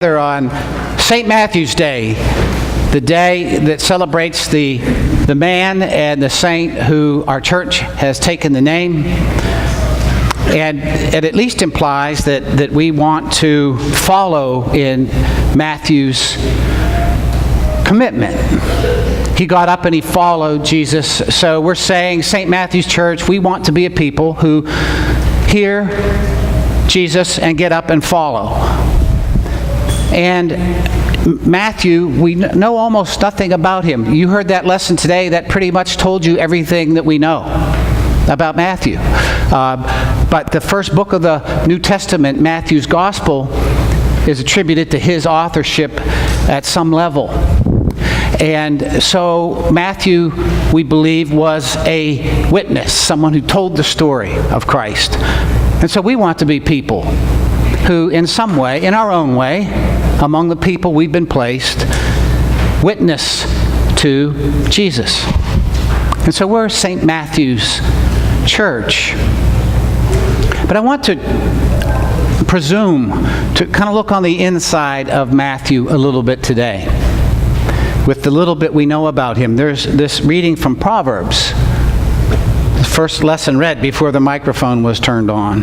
On St. Matthew's Day, the day that celebrates the man and the saint who our church has taken the name. And it at least implies that we want to follow in Matthew's commitment. He got up and he followed Jesus. So we're saying, St. Matthew's Church, we want to be a people who hear Jesus and get up and follow. And Matthew, we know almost nothing about him. You heard that lesson today. That pretty much told you everything that we know about Matthew. But the first book of the New Testament, Matthew's Gospel, is attributed to his authorship at some level. And so Matthew, we believe, was a witness, someone who told the story of Christ. And so we want to be people who, in some way, in our own way, among the people we've been placed, witness to Jesus. And so we're St. Matthew's Church. But I want to presume to kind of look on the inside of Matthew a little bit today, with the little bit we know about him. There's this reading from Proverbs, the first lesson read before the microphone was turned on.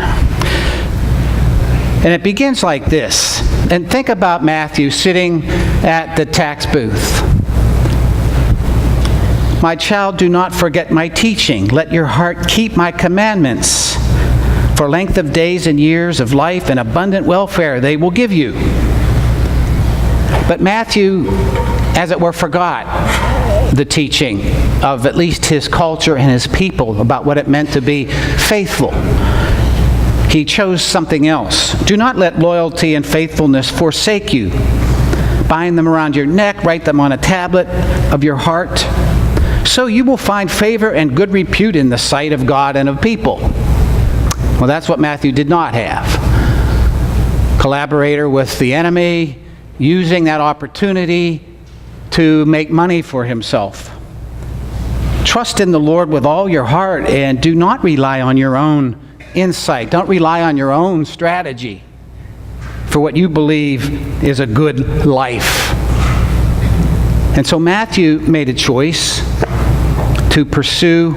And it begins like this. And think about Matthew sitting at the tax booth. My child, do not forget my teaching. Let your heart keep my commandments. For length of days and years of life and abundant welfare they will give you. But Matthew, as it were, forgot the teaching of at least his culture and his people about what it meant to be faithful. He chose something else. Do not let loyalty and faithfulness forsake you. Bind them around your neck, write them on a tablet of your heart. So you will find favor and good repute in the sight of God and of people. Well, that's what Matthew did not have. Collaborator with the enemy, using that opportunity to make money for himself. Trust in the Lord with all your heart and do not rely on your own insight. Don't rely on your own strategy for what you believe is a good life. And so Matthew made a choice to pursue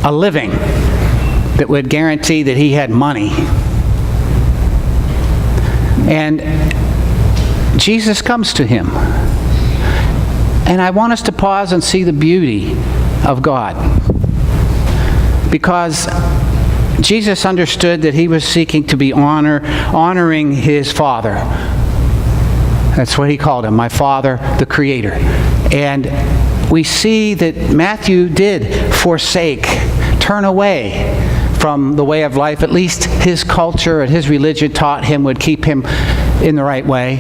a living that would guarantee that he had money. And Jesus comes to him. And I want us to pause and see the beauty of God. Because Jesus understood that he was seeking to be honoring his Father. That's what he called him, my Father, the Creator. And we see that Matthew did forsake, turn away from the way of life, at least his culture and his religion taught him would keep him in the right way.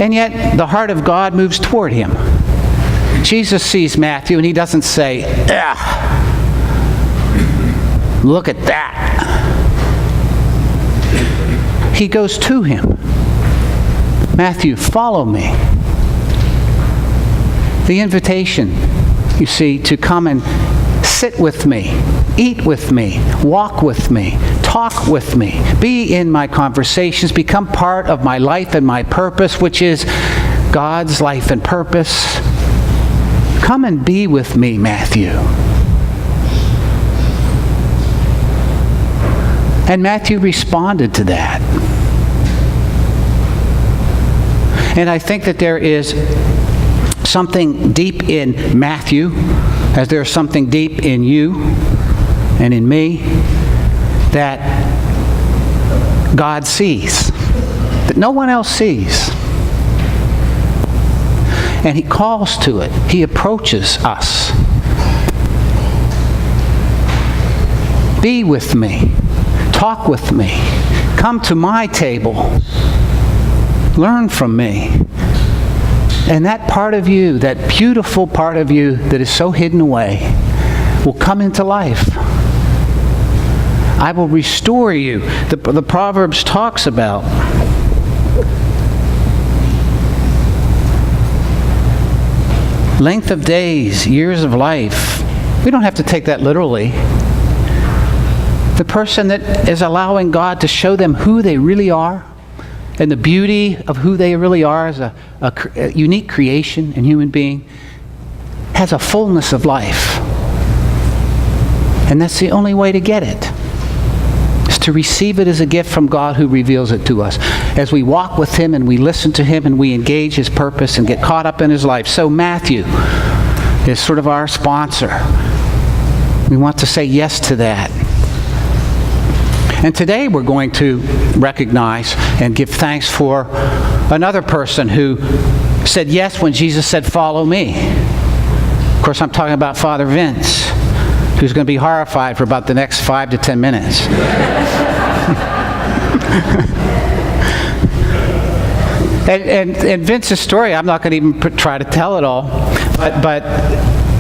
And yet the heart of God moves toward him. Jesus sees Matthew and he doesn't say, look at that. He goes to him. Matthew, follow me. The invitation, you see, to come and sit with me, eat with me, walk with me, talk with me, be in my conversations, become part of my life and my purpose, which is God's life and purpose. Come and be with me, Matthew. And Matthew responded to that. And I think that there is something deep in Matthew, as there's something deep in you and in me, that God sees, that no one else sees. And he calls to it. He approaches us. Be with me. Talk with me. Come to my table. Learn from me. And that part of you, that beautiful part of you that is so hidden away, will come into life. I will restore you. The Proverbs talks about length of days, years of life. We don't have to take that literally. The person that is allowing God to show them who they really are, and the beauty of who they really are as a unique creation and human being, has a fullness of life. And that's the only way to get it, is to receive it as a gift from God who reveals it to us. As we walk with Him and we listen to Him and we engage His purpose and get caught up in His life. So Matthew is sort of our sponsor. We want to say yes to that. And today we're going to recognize and give thanks for another person who said yes when Jesus said, "Follow me." Of course, I'm talking about Father Vince, who's going to be horrified for about the next 5 to 10 minutes. and Vince's story, I'm not going to even try to tell it all, but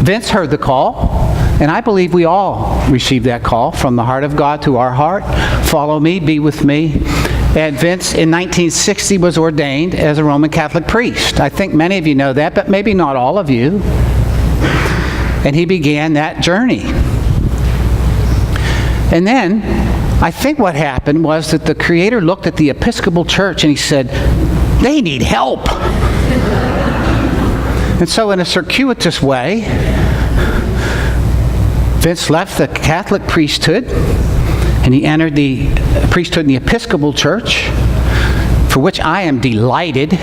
Vince heard the call. And I believe we all received that call from the heart of God to our heart. Follow me, be with me. And Vince, in 1960, was ordained as a Roman Catholic priest. I think many of you know that, but maybe not all of you. And he began that journey. And then, I think what happened was that the Creator looked at the Episcopal Church and He said, they need help. And so in a circuitous way, Vince left the Catholic priesthood and he entered the priesthood in the Episcopal Church, for which I am delighted.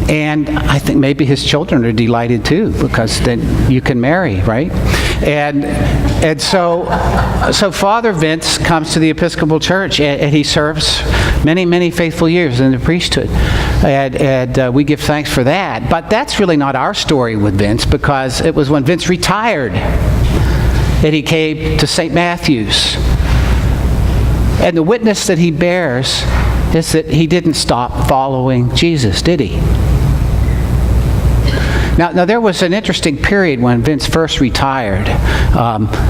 And I think maybe his children are delighted too, because then you can marry, right? And so Father Vince comes to the Episcopal Church and he serves many, many faithful years in the priesthood. And we give thanks for that. But that's really not our story with Vince, because it was when Vince retired that he came to St. Matthew's. And the witness that he bears is that he didn't stop following Jesus, did he? Now there was an interesting period when Vince first retired,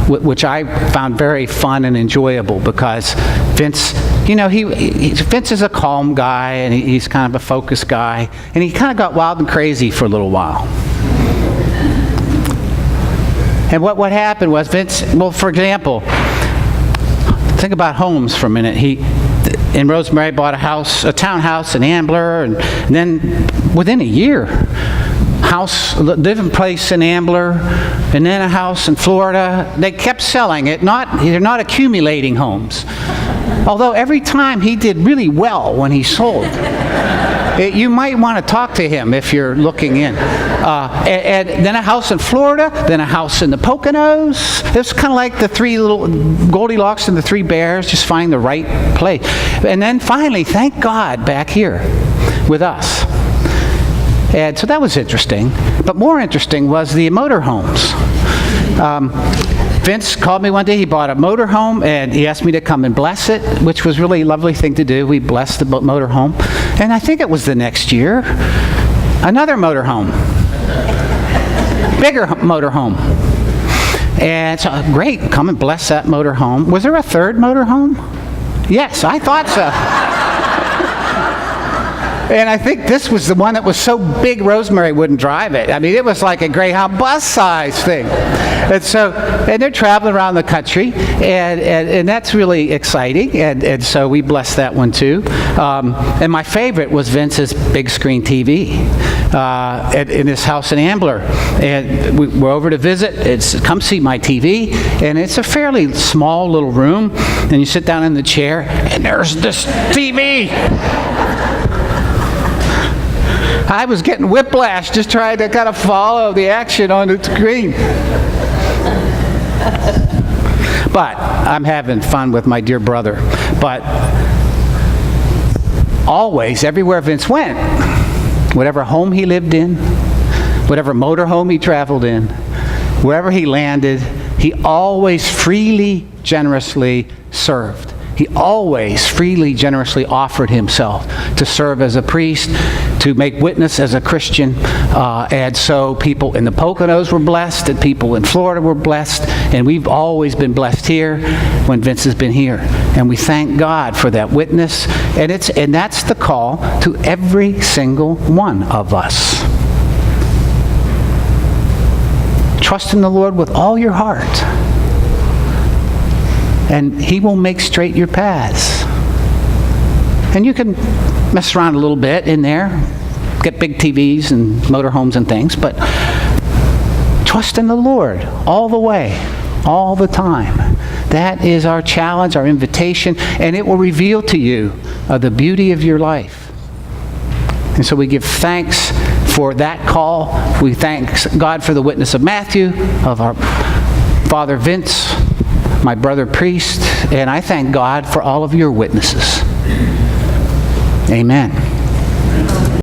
which I found very fun and enjoyable, because Vince, Vince is a calm guy and he's kind of a focused guy, and he kind of got wild and crazy for a little while. And what happened was Vince, well, for example, think about homes for a minute. He, in Rosemary, bought a townhouse in Ambler, and then within a year, living place in Ambler, and then a house in Florida. They kept selling it. They're not accumulating homes. Although every time he did really well when he sold. You might want to talk to him if you're looking in. And then a house in Florida, then a house in the Poconos. It's kind of like the three little Goldilocks and the three bears, just finding the right place. And then finally, thank God, back here with us. And so that was interesting. But more interesting was the motorhomes. Vince called me one day. He bought a motorhome, and he asked me to come and bless it, which was really a lovely thing to do. We blessed the motorhome. And I think it was the next year, another motorhome. Bigger motorhome. And so, great, come and bless that motorhome. Was there a third motorhome? Yes, I thought so. And I think this was the one that was so big Rosemary wouldn't drive it. I mean, it was like a Greyhound bus size thing. And they're traveling around the country, and that's really exciting. And so we blessed that one too. And my favorite was Vince's big screen TV in his house in Ambler. And we're over to visit. It's come see my TV, and it's a fairly small little room. And you sit down in the chair, and there's this TV. I was getting whiplash just trying to kind of follow the action on the screen. But I'm having fun with my dear brother. But always, everywhere Vince went, whatever home he lived in, whatever motorhome he traveled in, wherever he landed, he always freely, generously served. He always freely, generously offered himself to serve as a priest, to make witness as a Christian. And so people in the Poconos were blessed, and people in Florida were blessed, and we've always been blessed here when Vince has been here. And we thank God for that witness. And that's the call to every single one of us. Trust in the Lord with all your heart, and He will make straight your paths. And you can mess around a little bit in there, get big TVs and motorhomes and things, but trust in the Lord all the way, all the time. That is our challenge, our invitation, and it will reveal to you the beauty of your life. And so we give thanks for that call. We thank God for the witness of Matthew, of our Father Vince, my brother priest, and I thank God for all of your witnesses. Amen.